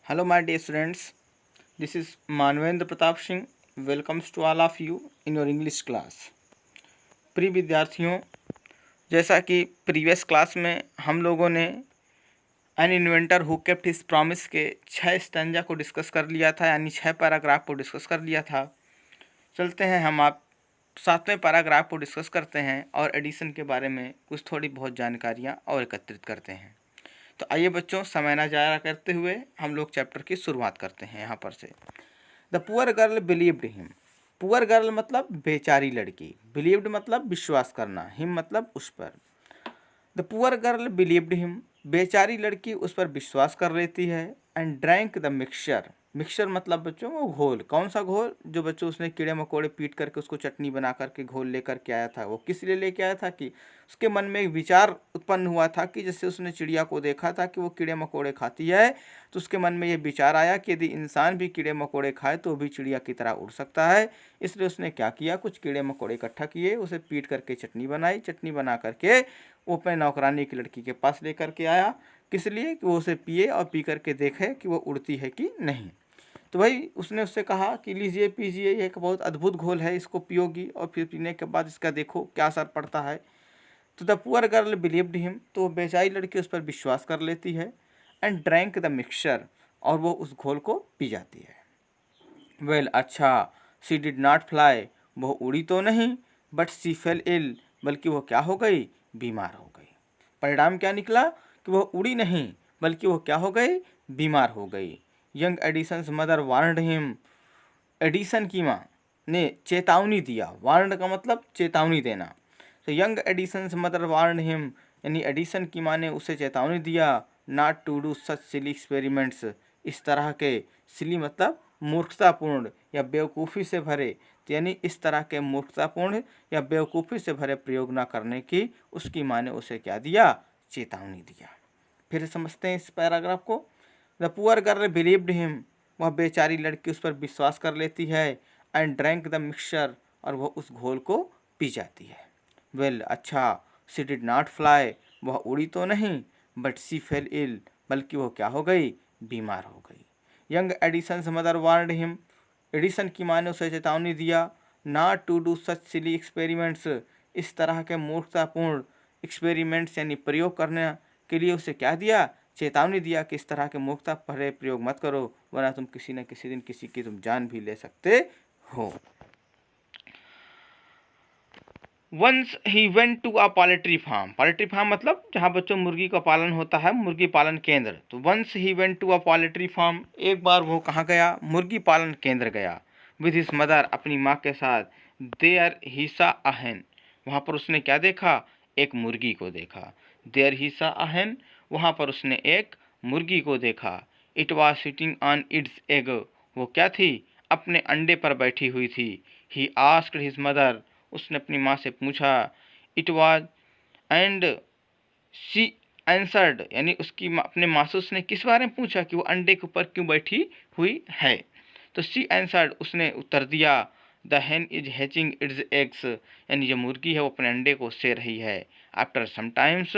Hello, my dear students. This is Manvendra Pratap Singh. Welcomes to all of you in your English class. प्रिय विद्यार्थियों, जैसा कि previous class में हम लोगों ने N inventor who kept his promise के 6 स्टैंजा को डिस्कस कर लिया था, यानी 6 पैराग्राफ को डिस्कस कर लिया था। चलते हैं हम आप 7वें पैराग्राफ को डिस्कस करते हैं और एडिशन के बारे में कुछ थोड़ी बहुत जानकारियाँ और एकत्रित करते हैं। तो आइए बच्चों, समय ना जाया करते हुए हम लोग चैप्टर की शुरुआत करते हैं। यहाँ पर से the poor girl believed him. Poor girl मतलब बेचारी लड़की, बिलीव्ड मतलब विश्वास करना, हिम मतलब उस पर। The poor girl believed him, बेचारी लड़की उस पर विश्वास कर लेती है। And drank the mixture, mixture मतलब बच्चों वो घोल, कौन सा घोल, जो बच्चों उसने कीड़े मकोड़े पीट करके उसको चटनी बना करके घोल लेकर के आया था। वो किस लिए लेके आया था कि उसके मन में एक विचार उत्पन्न हुआ था कि जैसे उसने चिड़िया को देखा था कि वो कीड़े मकोड़े खाती है, तो उसके मन में ये विचार आया कि यदि इंसान भी कीड़े मकोड़े खाए तो भी चिड़िया की तरह उड़ सकता है। इसलिए उसने क्या किया, कुछ कीड़े मकोड़े इकट्ठा किए, उसे पीट करके चटनी बनाई, चटनी बना करके वो अपने नौकरानी की लड़की के पास लेकर के आया। किस लिए, कि वो उसे पिए और पी करके देखे कि वो उड़ती है कि नहीं। तो भाई उसने उससे कहा कि लीजिए पीजिए, ये एक बहुत अद्भुत घोल है, इसको पियोगी और फिर पीने के बाद इसका देखो क्या असर पड़ता है। तो the poor girl believed him, तो वो बेचारी लड़की उस पर विश्वास कर लेती है। एंड ड्रैंक द मिक्सचर, और वो उस घोल को पी जाती है। वेल अच्छा, शी डिड नॉट फ्लाई, वो उड़ी तो नहीं, बट शी फेल इल, बल्कि वो क्या हो गई, बीमार हो गई। परिणाम क्या निकला कि वो उड़ी नहीं, बल्कि वो क्या हो गई, बीमार हो गई। Young Edison's mother warned him, Edison की माँ ने चेतावनी दिया। वार्नड का मतलब चेतावनी देना। तो young Edison's mother warned him, यानी एडिसन की माँ ने उसे चेतावनी दिया, not to do such silly experiments, इस तरह के, सिली मतलब मूर्खतापूर्ण या बेवकूफ़ी से भरे, तो यानी इस तरह के मूर्खतापूर्ण या बेवकूफ़ी से भरे प्रयोग ना करने की उसकी माँ ने उसे क्या दिया, चेतावनी दिया। फिर समझते हैं इस पैराग्राफ को। The poor girl believed him, वह बेचारी लड़की उस पर विश्वास कर लेती है। एंड ड्रैंक द मिक्सचर, और वह उस घोल को पी जाती है। वेल अच्छा, शी डिड नॉट फ्लाई, वह उड़ी तो नहीं, बट शी फेल इल, बल्कि वो क्या हो गई, बीमार हो गई। Young Edison's mother warned him, Edison की माँ ने उसे चेतावनी दिया, not to do such silly experiments, इस तरह के मूर्खतापूर्ण एक्सपेरिमेंट्स यानी प्रयोग करने के लिए उसे क्या दिया, चेतावनी दिया कि इस तरह के मूर्खता भरे प्रयोग मत करो, वरना तुम किसी न किसी दिन किसी की तुम जान भी ले सकते हो। Once he went to a poultry farm, poultry farm मतलब जहाँ बच्चों मुर्गी का पालन होता है, मुर्गी पालन केंद्र। तो once he went to a poultry farm, एक बार वो कहाँ गया, मुर्गी पालन केंद्र गया। विद हिज मदर, अपनी माँ के साथ। देयर ही सा अ hen, वहाँ पर उसने क्या देखा, एक मुर्गी को देखा। देयर ही सा अ hen, वहाँ पर उसने एक मुर्गी को देखा। It was sitting on it's egg, वो क्या थी, अपने अंडे पर बैठी हुई थी। ही आस्क्ड हिज मदर, उसने अपनी माँ से पूछा। It was, and she answered, यानी उसकी अपने माँ से उसने किस बारे में पूछा, कि वो अंडे के ऊपर क्यों बैठी हुई है। तो शी आंसर्ड, उसने उत्तर दिया, the hen is hatching it's eggs, यानी जो मुर्गी है वो अपने अंडे को से रही है। आफ्टर समटाइम्स,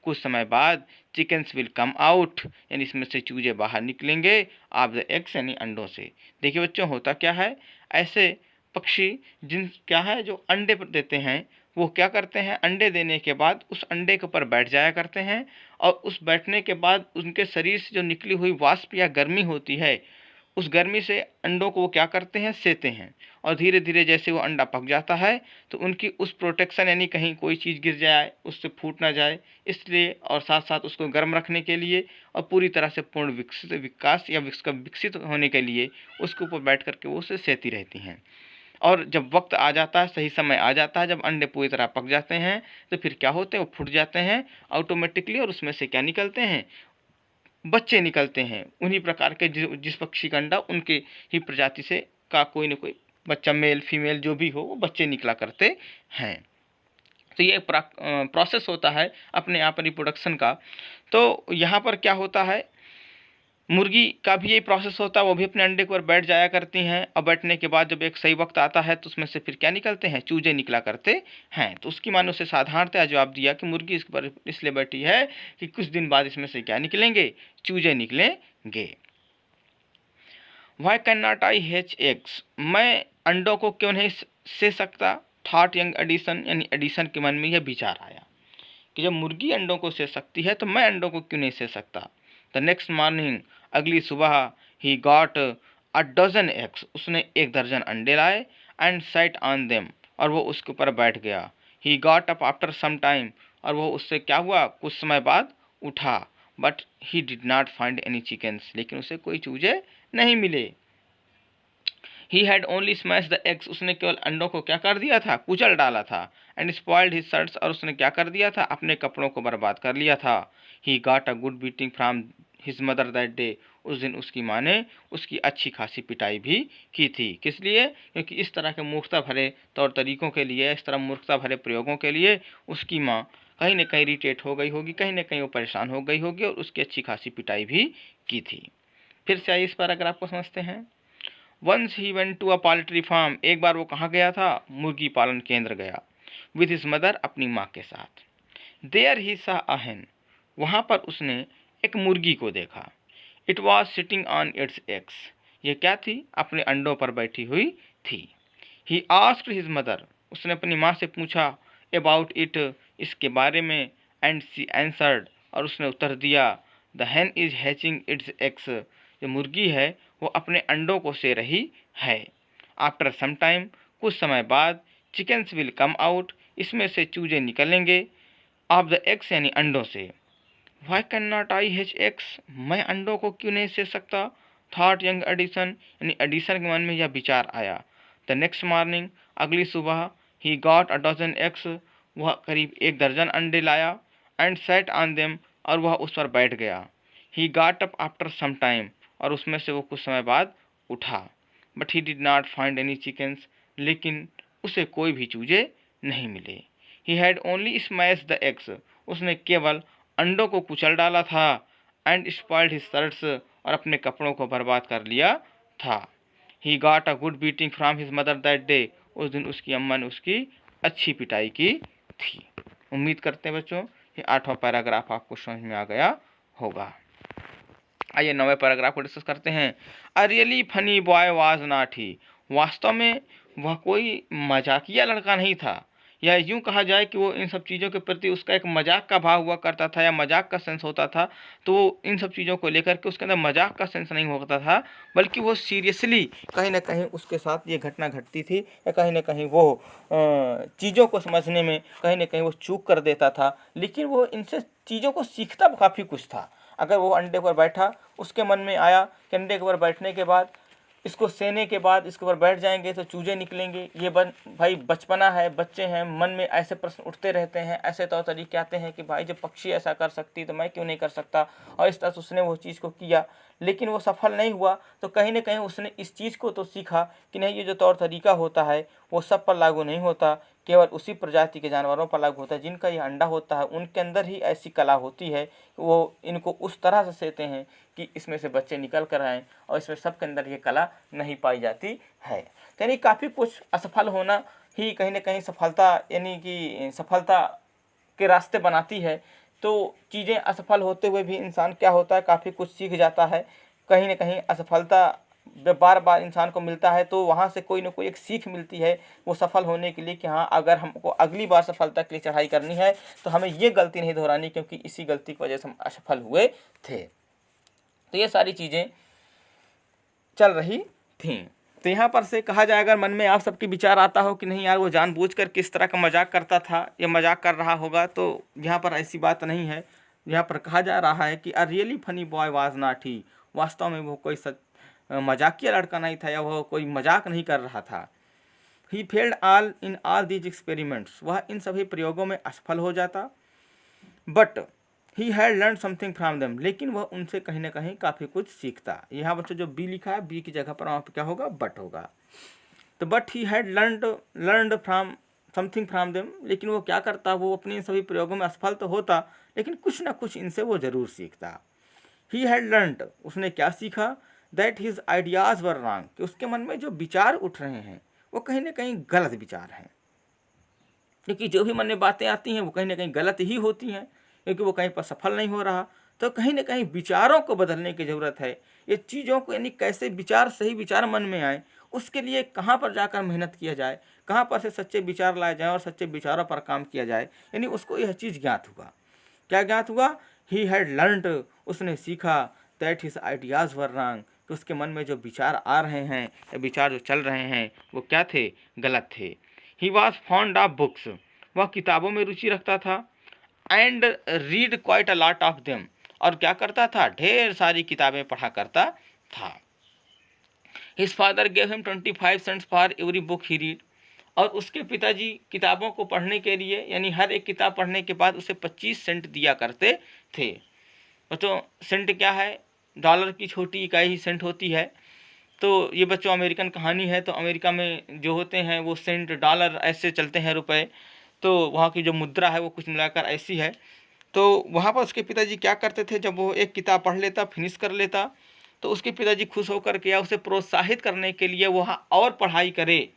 कुछ समय बाद, चिकन्स विल कम आउट, यानी इसमें से चूजे बाहर निकलेंगे, ऑफ द एग्स यानी अंडों से। देखिए बच्चों, होता क्या है, ऐसे पक्षी जिन क्या है जो अंडे देते हैं, वो क्या करते हैं, अंडे देने के बाद उस अंडे के ऊपर बैठ जाया करते हैं, और उस बैठने के बाद उनके शरीर से जो निकली हुई वाष्प या गर्मी होती है, उस गर्मी से अंडों को वो क्या करते हैं, सेते हैं। और धीरे धीरे जैसे वो अंडा पक जाता है, तो उनकी उस प्रोटेक्शन, यानी कहीं कोई चीज़ गिर जाए उससे फूट ना जाए, इसलिए, और साथ साथ उसको गर्म रखने के लिए, और पूरी तरह से पूर्ण विकसित विकास या विकसित होने के लिए उसके ऊपर बैठ करके वो उसे सेती रहती हैं। और जब वक्त आ जाता है, सही समय आ जाता है, जब अंडे पूरी तरह पक जाते हैं, तो फिर क्या होते हैं, वो फूट जाते हैं ऑटोमेटिकली, और उसमें से क्या निकलते हैं, बच्चे निकलते हैं। उन्हीं प्रकार के जिस पक्षी का अंडा, उनके ही प्रजाति से का कोई न कोई बच्चा, मेल फीमेल जो भी हो, वो बच्चे निकला करते हैं। तो ये प्रोसेस होता है अपने आप रिप्रोडक्शन का। तो यहाँ पर क्या होता है, मुर्गी का भी यही प्रोसेस होता है, वो भी अपने अंडे के ऊपर बैठ जाया करती हैं, और बैठने के बाद जब एक सही वक्त आता है, तो उसमें से फिर क्या निकलते हैं, चूजे निकला करते हैं। तो उसकी माँ ने उसे साधारणतः जवाब दिया कि मुर्गी इस पर इसलिए बैठी है कि कुछ दिन बाद इसमें से क्या निकलेंगे, चूजे निकलेंगे। Why can not I hatch eggs, मैं अंडों को क्यों नहीं से सकता। थॉट यंग एडिसन, यानी एडिसन के मन में यह विचार आया कि जब मुर्गी अंडों को से सकती है तो मैं अंडों को क्यों नहीं से सकता। द नेक्स्ट मॉर्निंग, अगली सुबह, he got a dozen eggs, उसने 1 दर्जन अंडे लाए, एंड सैट ऑन देम, और वो उसके ऊपर बैठ गया। He got up after some time, और वो उससे क्या हुआ, कुछ समय बाद उठा। But he did not find any chickens, लेकिन उसे कोई चूजे नहीं मिले। He had only smash the eggs, उसने केवल अंडों को क्या कर दिया था, कुचल डाला था। एंड स्पॉइल्ड हिज शर्ट्स, और उसने क्या कर दिया था, अपने कपड़ों को बर्बाद कर लिया था। ही got a good beating from his mother that day, उस दिन उसकी माँ ने उसकी अच्छी खासी पिटाई भी की थी। किस लिए, क्योंकि इस तरह के मूर्खता भरे तौर तरीकों के लिए, इस तरह मूर्खता भरे प्रयोगों के लिए उसकी माँ कहीं न कहीं इरिटेट हो गई होगी, कहीं न कहीं वो परेशान हो गई होगी, और उसकी अच्छी खासी पिटाई भी की थी। फिर से आइए इस पैराग्राफ को समझते हैं। Once he went to a poultry farm, एक बार वो कहाँ गया था, मुर्गी पालन केंद्र गया। विद हिज मदर, अपनी माँ के साथ। देयर ही सा अ hen, वहाँ पर उसने एक मुर्गी को देखा। It was sitting on it's eggs, ये क्या थी, अपने अंडों पर बैठी हुई थी। ही आस्क्ड हिज मदर, उसने अपनी माँ से पूछा, अबाउट इट, इसके बारे में। एंड सी एंसर्ड, और उसने उत्तर दिया, the hen is hatching it's eggs, जो मुर्गी है वो अपने अंडों को से रही है। आफ्टर सम टाइम, कुछ समय बाद, चिकन्स विल कम आउट, इसमें से चूजे निकलेंगे। ऑफ द एग्स, यानी अंडों से। Why can not I hatch eggs, मैं अंडों को क्यों नहीं से सकता। थॉट यंग एडिसन, यानी एडिसन के मन में यह विचार आया। द नेक्स्ट मॉर्निंग, अगली सुबह, he got a dozen eggs, वह करीब 1 दर्जन अंडे लाया। एंड सेट ऑन देम, और वह उस पर बैठ गया। He got up after some time, और उसमें से वो कुछ समय बाद उठा। But he did not find any chickens, लेकिन उसे कोई भी चूजे नहीं मिले। He had only smash the eggs, उसने केवल अंडों को कुचल डाला था। एंड स्पॉइल्ड हिज शर्ट्स, और अपने कपड़ों को बर्बाद कर लिया था। ही got a good beating from his mother that day, उस दिन उसकी अम्मा ने उसकी अच्छी पिटाई की थी। उम्मीद करते हैं बच्चों ये 8वां पैराग्राफ आपको समझ में आ गया होगा। आइए 9वें पैराग्राफ को डिस्कस करते हैं। A really funny boy was not ही, वास्तव में वह कोई मजाकिया लड़का नहीं था, या यूं कहा जाए कि वो इन सब चीज़ों के प्रति उसका एक मजाक का भाव हुआ करता था, या मजाक का सेंस होता था। तो वो इन सब चीज़ों को लेकर के उसके अंदर मजाक का सेंस नहीं होता था, बल्कि वो सीरियसली कहीं ना कहीं उसके साथ ये घटना घटती थी, या कहीं ना कहीं वो चीज़ों को समझने में कहीं ना कहीं वो चूक कर देता था। लेकिन वो इनसे चीज़ों को सीखता काफ़ी कुछ था। अगर वो अंडे पर बैठा, उसके मन में आया कि अंडे के ऊपर बैठने के बाद, इसको सेने के बाद इसके ऊपर बैठ जाएंगे तो चूजे निकलेंगे। ये भाई बचपना है, बच्चे हैं, मन में ऐसे प्रश्न उठते रहते हैं, ऐसे तौर तरीके आते हैं कि भाई जब पक्षी ऐसा कर सकती तो मैं क्यों नहीं कर सकता। और इस तरह से उसने वो चीज़ को किया, लेकिन वो सफल नहीं हुआ। तो कहीं ना कहीं उसने इस चीज़ को तो सीखा कि नहीं, ये जो तौर तरीका होता है वो सब पर लागू नहीं होता, केवल उसी प्रजाति के जानवरों पर लागू होता है जिनका ये अंडा होता है। उनके अंदर ही ऐसी कला होती है कि वो इनको उस तरह से सेते हैं कि इसमें से बच्चे निकल कर आएँ, और इसमें सबके अंदर ये कला नहीं पाई जाती है। तो यानी काफ़ी कुछ असफल होना ही कहीं ना कहीं सफलता, यानी कि सफलता के रास्ते बनाती है। तो चीज़ें असफल होते हुए भी इंसान क्या होता है, काफ़ी कुछ सीख जाता है। कहीं ना कहीं असफलता जब बार बार इंसान को मिलता है तो वहाँ से कोई ना कोई एक सीख मिलती है वो सफल होने के लिए, कि हाँ अगर हमको अगली बार सफलता के लिए चढ़ाई करनी है तो हमें ये गलती नहीं दोहरानी, क्योंकि इसी गलती की वजह से हम असफल हुए थे। तो ये सारी चीज़ें चल रही थीं। तो यहाँ पर से कहा जाए, अगर मन में आप सबके विचार आता हो कि नहीं यार वो जानबूझकर किस तरह का मजाक करता था, या मजाक कर रहा होगा, तो यहाँ पर ऐसी बात नहीं है। यहाँ पर कहा जा रहा है कि a really funny boy was not ही, वास्तव में वो कोई मजाकिया लड़का नहीं था, या वह कोई मजाक नहीं कर रहा था। He failed all in all these experiments, वह इन सभी प्रयोगों में असफल हो जाता। But he had learn something from them, लेकिन वह उनसे कहीं ना कहीं काफ़ी कुछ सीखता। यहाँ बच्चों जो बी लिखा है, बी की जगह पर वहाँ पर क्या होगा, बट होगा। तो but he had learned from something from them, लेकिन वो क्या करता, वो अपने सभी प्रयोगों में असफल तो होता, लेकिन कुछ ना कुछ इनसे वो ज़रूर सीखता। ही हैड लर्नड, उसने क्या सीखा, that his ideas were wrong, कि उसके मन में जो विचार उठ रहे हैं वो कहीं ना कहीं गलत विचार हैं। क्योंकि जो भी मन में बातें आती हैं वो कहीं ना कहीं गलत ही होती हैं, क्योंकि वो कहीं पर सफल नहीं हो रहा। तो कहीं न कहीं विचारों को बदलने की ज़रूरत है। ये चीज़ों को यानी कैसे विचार सही विचार मन में आए, उसके लिए कहाँ पर जाकर मेहनत किया जाए, कहाँ पर से सच्चे विचार लाए जाएँ और सच्चे विचारों पर काम किया जाए, यानी उसको यह चीज़ ज्ञात हुआ। क्या ज्ञात हुआ? ही हैड लर्न्ड, उसने सीखा that his ideas were wrong, कि उसके मन में जो विचार आ रहे हैं या विचार जो चल रहे हैं वो क्या थे? गलत थे। He was fond of books, वह किताबों में रुचि रखता था। And read quite a lot of them, और क्या करता था? ढेर सारी किताबें पढ़ा करता था। His father gave him 25 cents for every book he read, और उसके पिताजी किताबों को पढ़ने के लिए यानी हर एक किताब पढ़ने के बाद उसे 25 सेंट दिया करते थे। बच्चों सेंट क्या है? डॉलर की छोटी इकाई ही सेंट होती है। तो ये बच्चों अमेरिकन कहानी है, तो अमेरिका में जो होते हैं वो सेंट डॉलर ऐसे चलते हैं रुपए, तो वहाँ की जो मुद्रा है वो कुछ मिलाकर ऐसी है। तो वहाँ पर उसके पिताजी क्या करते थे, जब वो एक किताब पढ़ लेता, फिनिश कर लेता, तो उसके पिताजी खुश होकर के या उसे प्रोत्साहित करने के लिए वहाँ और पढ़ाई करे,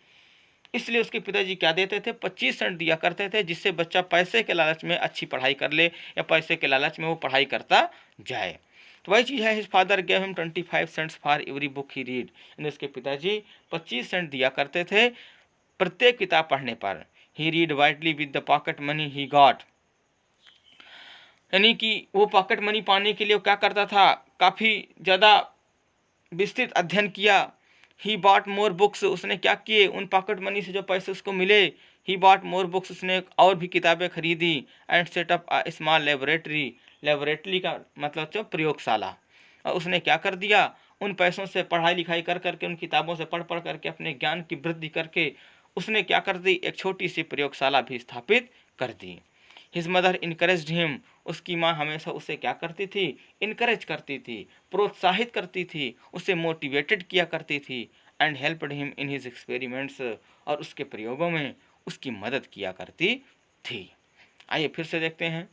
इसलिए उसके पिताजी क्या देते थे? 25 सेंट दिया करते थे, जिससे बच्चा पैसे के लालच में अच्छी पढ़ाई कर ले या पैसे के लालच में वो पढ़ाई करता जाए। तो वही चीज़ है, his father gave him 25 cents for every book he read, यानी उसके पिताजी 25 सेंट दिया करते थे प्रत्येक किताब पढ़ने पर। He read widely with the pocket money he got, यानी कि वो पॉकेट मनी पाने के लिए वो क्या करता था? काफ़ी ज़्यादा विस्तृत अध्ययन किया। ही बॉट मोर बुक्स, उसने क्या किए? उन पॉकेट मनी से जो पैसे उसको मिले, ही बॉट मोर बुक्स, उसने और भी किताबें खरीदी। And set up a small laboratory, laboratory का मतलब जो प्रयोगशाला, और उसने क्या कर दिया? उन पैसों से पढ़ाई लिखाई कर करके, उन किताबों से पढ़ पढ़ करके अपने ज्ञान की वृद्धि करके उसने क्या कर दी? एक छोटी सी प्रयोगशाला भी स्थापित कर दी। हिज मदर इनकरेज्ड हिम, उसकी माँ हमेशा उसे क्या करती थी? इनकरेज करती थी, प्रोत्साहित करती थी, उसे मोटिवेटेड किया करती थी। And helped him in his experiments, और उसके प्रयोगों में उसकी मदद किया करती थी। आइए फिर से देखते हैं।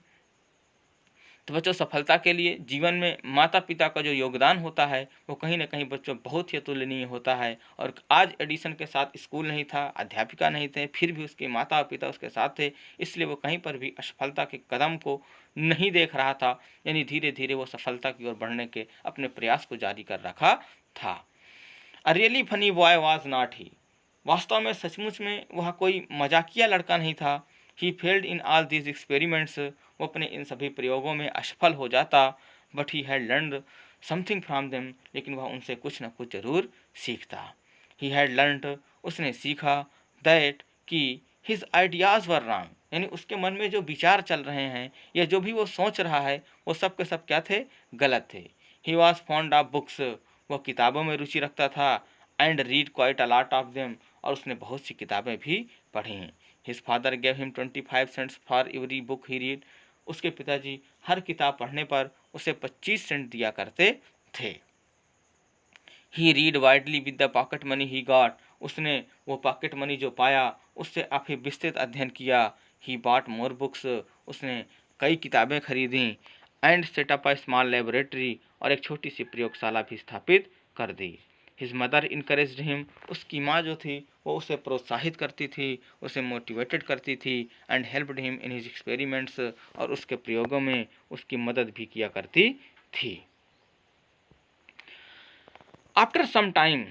तो बच्चों सफलता के लिए जीवन में माता पिता का जो योगदान होता है वो कहीं ना कहीं बच्चों बहुत ही अतुलनीय होता है। और आज एडिशन के साथ स्कूल नहीं था, अध्यापिका नहीं थे, फिर भी उसके माता पिता उसके साथ थे, इसलिए वो कहीं पर भी असफलता के कदम को नहीं देख रहा था, यानी धीरे धीरे वो सफलता की ओर बढ़ने के अपने प्रयास को जारी कर रखा था। A really funny boy was not ही, वास्तव में सचमुच में वह कोई मजाकिया लड़का नहीं था। He failed in all these experiments, वो अपने इन सभी प्रयोगों में असफल हो जाता। But he had learned something from them, लेकिन वह उनसे कुछ न कुछ जरूर सीखता। ही हैड लर्नड, उसने सीखा, दैट कि हिज आइडियाज़ वर रॉन्ग, यानी उसके मन में जो विचार चल रहे हैं या जो भी वो सोच रहा है वो सब के सब क्या थे? गलत थे। He was fond of books, वह किताबों में रुचि रखता था। And read quite a lot of them, और उसने बहुत सी किताबें भी पढ़ी। His father gave him 25 cents for every book he read, उसके पिताजी हर किताब पढ़ने पर उसे 25 सेंट दिया करते थे। He read widely with the pocket money he got, उसने वो पॉकेट मनी जो पाया उससे काफ़ी विस्तृत अध्ययन किया। ही बॉट मोर बुक्स, उसने कई किताबें खरीदी। And setup a small laboratory, और एक छोटी सी प्रयोगशाला भी स्थापित कर दी। हिज मदर इनकरेज्ड हिम, उसकी माँ जो थी वो उसे प्रोत्साहित करती थी, उसे मोटिवेटेड करती थी। And helped him in his experiments, और उसके प्रयोगों में उसकी मदद भी किया करती थी। आफ्टर सम टाइम,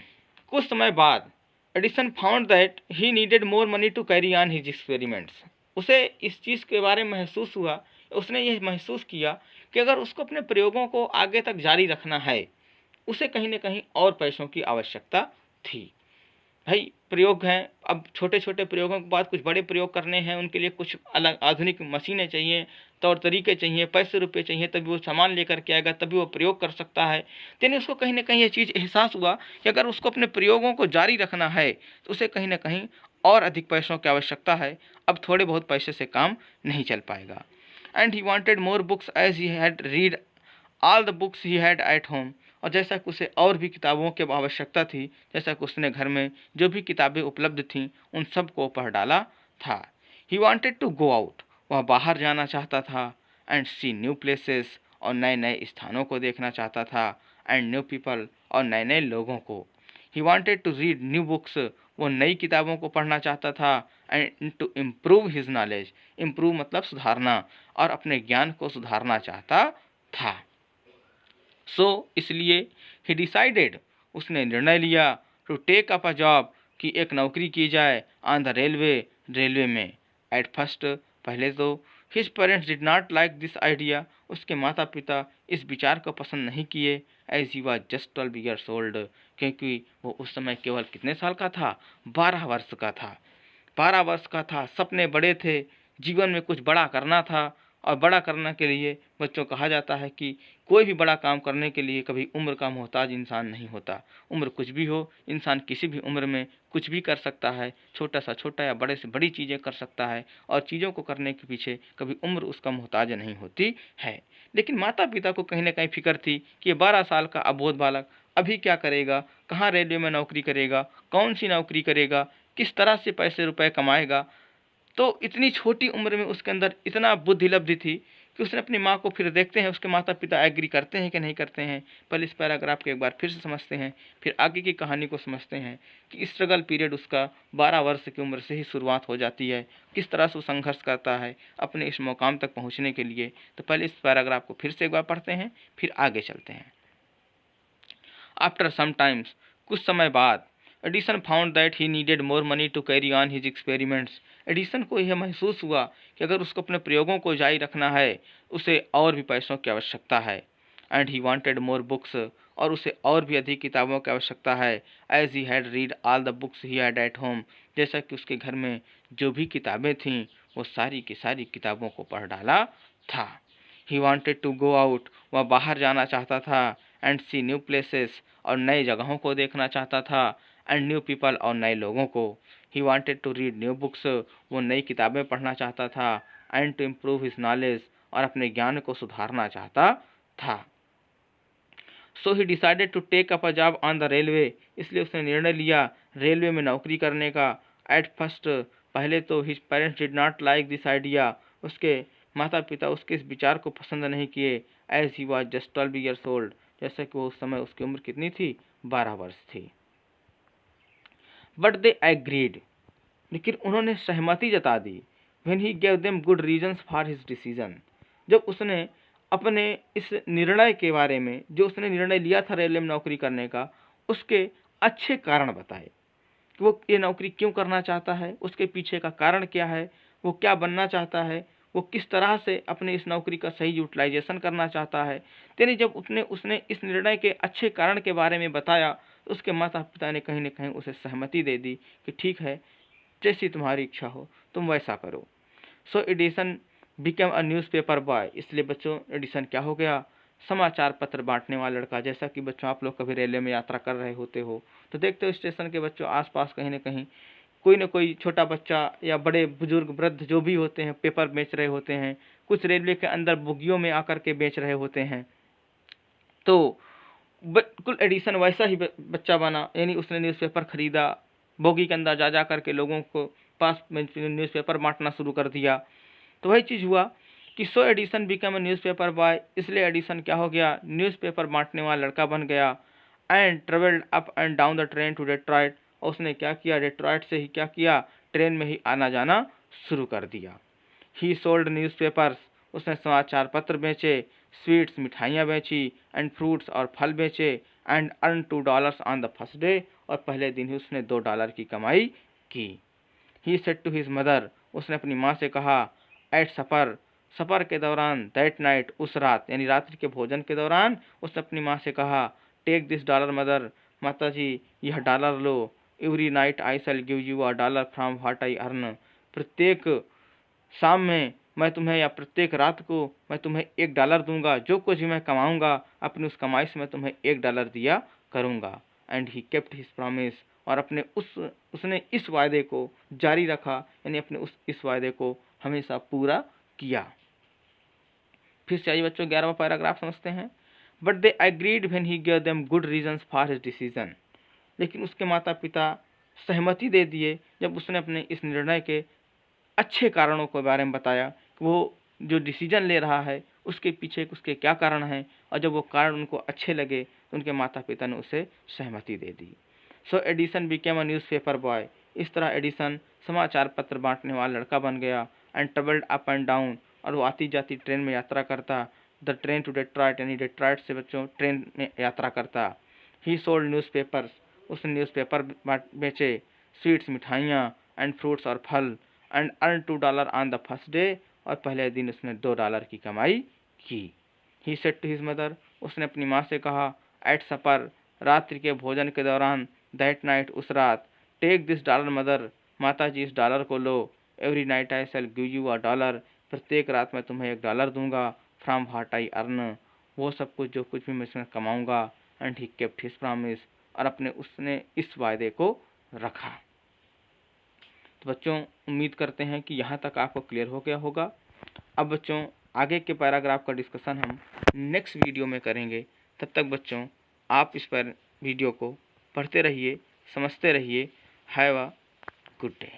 कुछ समय बाद, Edison found that he needed more money to carry on his experiments, उसे इस चीज़ के बारे में महसूस हुआ, उसने यह महसूस किया कि अगर उसको अपने प्रयोगों को आगे तक जारी रखना है उसे कहीं ना कहीं और पैसों की आवश्यकता थी। भाई प्रयोग हैं, अब छोटे छोटे प्रयोगों के बाद कुछ बड़े प्रयोग करने हैं, उनके लिए कुछ अलग आधुनिक मशीनें चाहिए, तौर तरीके चाहिए, पैसे रुपए चाहिए, तभी वो सामान लेकर के आएगा, तभी वो प्रयोग कर सकता है। यानी उसको कहीं ना कहीं ये चीज़ एहसास हुआ कि अगर उसको अपने प्रयोगों को जारी रखना है तो उसे कहीं ना कहीं और अधिक पैसों की आवश्यकता है, अब थोड़े बहुत पैसे से काम नहीं चल पाएगा। And he wanted more books as he had read all the books he had at home, और जैसा कि उसे और भी किताबों की आवश्यकता थी, जैसा कि उसने घर में जो भी किताबें उपलब्ध थीं उन सब को पढ़ डाला था। He wanted to go out, वह बाहर जाना चाहता था। एंड सी न्यू प्लेसेस, और नए नए स्थानों को देखना चाहता था। एंड न्यू पीपल, और नए नए लोगों को। He wanted to read new books, वो नई किताबों को पढ़ना चाहता था। And to improve his knowledge, improve मतलब सुधारना, और अपने ज्ञान को सुधारना चाहता था। सो इसलिए ही डिसाइडेड, उसने निर्णय लिया, to take up a job, कि एक नौकरी की जाए, ऑन द रेलवे, रेलवे में। एट फर्स्ट, पहले तो his parents did not like this idea, उसके माता पिता इस विचार को पसंद नहीं किए, as he was just 12 years old, क्योंकि वो उस समय केवल कितने साल का था, 12 वर्ष का था। 12 वर्ष का था, सपने बड़े थे, जीवन में कुछ बड़ा करना था। और बड़ा करने के लिए बच्चों कहा जाता है कि कोई भी बड़ा काम करने के लिए कभी उम्र का मोहताज इंसान नहीं होता। उम्र कुछ भी हो, इंसान किसी भी उम्र में कुछ भी कर सकता है, छोटा सा छोटा या बड़े से बड़ी चीज़ें कर सकता है, और चीज़ों को करने के पीछे कभी उम्र उसका मोहताज नहीं होती है। लेकिन माता पिता को कहीं ना कहीं फिक्र थी कि ये 12 साल का अबोध बालक अभी क्या करेगा, कहाँ रेलवे में नौकरी करेगा, कौन सी नौकरी करेगा, किस तरह से पैसे रुपए कमाएगा। तो इतनी छोटी उम्र में उसके अंदर इतना बुद्धि लब्धि थी कि उसने अपनी माँ को, फिर देखते हैं उसके माता पिता एग्री करते हैं कि नहीं करते हैं। पहले इस पैराग्राफ को एक बार फिर से समझते हैं, फिर आगे की कहानी को समझते हैं कि स्ट्रगल पीरियड उसका 12 वर्ष की उम्र से ही शुरुआत हो जाती है, किस तरह से वो संघर्ष करता है अपने इस मुकाम तक पहुँचने के लिए। तो पहले इस पैराग्राफ को फिर से एक बार पढ़ते हैं, फिर आगे चलते हैं। आफ्टर सम टाइम्स, कुछ समय बाद, Edison found that he needed more money to carry on his experiments. Edison को यह महसूस हुआ कि अगर उसको अपने प्रयोगों को जारी रखना है, उसे और भी पैसों की आवश्यकता है। And he wanted more books, और उसे और भी अधिक किताबों की आवश्यकता है। As he had read all the books he had at home, जैसा कि उसके घर में जो भी किताबें थीं वो सारी की सारी किताबों को पढ़ डाला था। He wanted to go out, वह बाहर जाना चाहता था। एंड सी न्यू प्लेसेस, और नए जगहों को देखना चाहता था। एंड न्यू पीपल, और नए लोगों को। He wanted to read new books, वो नई किताबें पढ़ना चाहता था। And to improve his knowledge, और अपने ज्ञान को सुधारना चाहता था। So he decided to take up a job on the railway, इसलिए उसने निर्णय लिया रेलवे में नौकरी करने का। एट फर्स्ट, पहले तो his parents did not like this idea, उसके माता पिता उसके इस विचार को पसंद नहीं किए। As he was just 12 years old, जैसे कि वो उस समय उसकी उम्र कितनी थी, 12 वर्ष थी। बट दे एग्रीड, लेकिन उन्होंने सहमति जता दी। When he gave them good reasons for his decision, जब उसने अपने इस निर्णय के बारे में, जो उसने निर्णय लिया था रेलवे में नौकरी करने का, उसके अच्छे कारण बताए कि वो ये नौकरी क्यों करना चाहता है, उसके पीछे का कारण क्या है, वो क्या बनना चाहता है, वो किस तरह से अपने इस नौकरी का सही यूटिलाइजेशन करना चाहता है। यानी जब उसने इस निर्णय के अच्छे कारण के बारे में बताया, तो उसके माता पिता ने कहीं ना कहीं उसे सहमति दे दी कि ठीक है, जैसी तुम्हारी इच्छा हो तुम वैसा करो। So Edison become a newspaper boy, इसलिए बच्चों एडिसन क्या हो गया, समाचार पत्र बांटने वाला लड़का। जैसा कि बच्चों आप लोग कभी रेलवे में यात्रा कर रहे होते हो तो देखते हो स्टेशन के बच्चों आसपास कहीं ना कहीं कोई ना कोई छोटा बच्चा या बड़े बुजुर्ग वृद्ध जो भी होते हैं पेपर बेच रहे होते हैं, कुछ रेलवे के अंदर बोगियों में आकर के बेच रहे होते हैं। तो बिल्कुल एडिसन वैसा ही बच्चा बना, यानी उसने न्यूज़पेपर खरीदा, बोगी के अंदर जा करके लोगों को पास में न्यूज़पेपर बांटना शुरू कर दिया। तो वही चीज़ हुआ कि so Edison become a newspaper boy, इसलिए एडिसन क्या हो गया, न्यूज़पेपर बांटने वाला लड़का बन गया। And travelled up and down the train to Detroit, और उसने क्या किया, डेट्रॉयट से ही क्या किया, ट्रेन में ही आना जाना शुरू कर दिया। ही सोल्ड न्यूज़पेपर्स, उसने समाचार पत्र बेचे, स्वीट्स मिठाइयाँ बेची, एंड फ्रूट्स और फल बेचे। And earn $2 on the first day, और पहले दिन ही उसने $2 की कमाई की। He said to his mother, उसने अपनी माँ से कहा, एट सपर, सपर के दौरान, दैट नाइट, उस रात, यानी रात्रि के भोजन के दौरान उसने अपनी माँ से कहा, टेक दिस $, मदर, माता जी यह dollar low. Every night I shall give you $1 from what I earn, प्रत्येक शाम में मैं तुम्हें, या प्रत्येक रात को मैं तुम्हें $1 दूंगा, जो कुछ भी मैं कमाऊंगा अपनी उस कमाई से मैं तुम्हें $1 दिया करूंगा। And he kept his promise, और अपने उसने इस वायदे को जारी रखा, यानी अपने इस वायदे को हमेशा पूरा किया। फिर से आइए बच्चों 11वां पैराग्राफ समझते हैं। But they agreed when he give them good reasons for his decision, लेकिन उसके माता पिता सहमति दे दिए जब उसने अपने इस निर्णय के अच्छे कारणों के बारे में बताया कि वो जो डिसीजन ले रहा है उसके पीछे उसके क्या कारण हैं, और जब वो कारण उनको अच्छे लगे तो उनके माता पिता ने उसे सहमति दे दी। So Edison became a newspaper boy, इस तरह एडिसन समाचार पत्र बांटने वाला लड़का बन गया। And travelled up and down, और वो आती जाती ट्रेन में यात्रा करता। द ट्रेन टू डेट्रॉइट, यानी डेट्रॉइट से बच्चों ट्रेन में यात्रा करता। ही सोल्ड न्यूज़पेपर्स, उसने न्यूज़पेपर बेचे, स्वीट्स मिठाइयाँ एंड फ्रूट्स और फल, and earn $2 on the first day, और पहले दिन उसने $2 की कमाई की। He said to his mother, उसने अपनी माँ से कहा, एट सपर, रात्रि के भोजन के दौरान, दैट नाइट, उस रात, टेक दिस $1 मदर, माता जी इस $1 को लो, every night I shall give you $1, प्रत्येक रात मैं तुम्हें $1 दूंगा, फ्रॉम व्हाट आई अर्न, वो सब कुछ जो कुछ भी मैं इसमें कमाऊंगा, and he kept his promise, और उसने इस वायदे को रखा। तो बच्चों उम्मीद करते हैं कि यहाँ तक आपको क्लियर हो गया होगा। अब बच्चों आगे के पैराग्राफ का डिस्कशन हम नेक्स्ट वीडियो में करेंगे। तब तक बच्चों आप इस पर वीडियो को पढ़ते रहिए, समझते रहिए। Have a good day.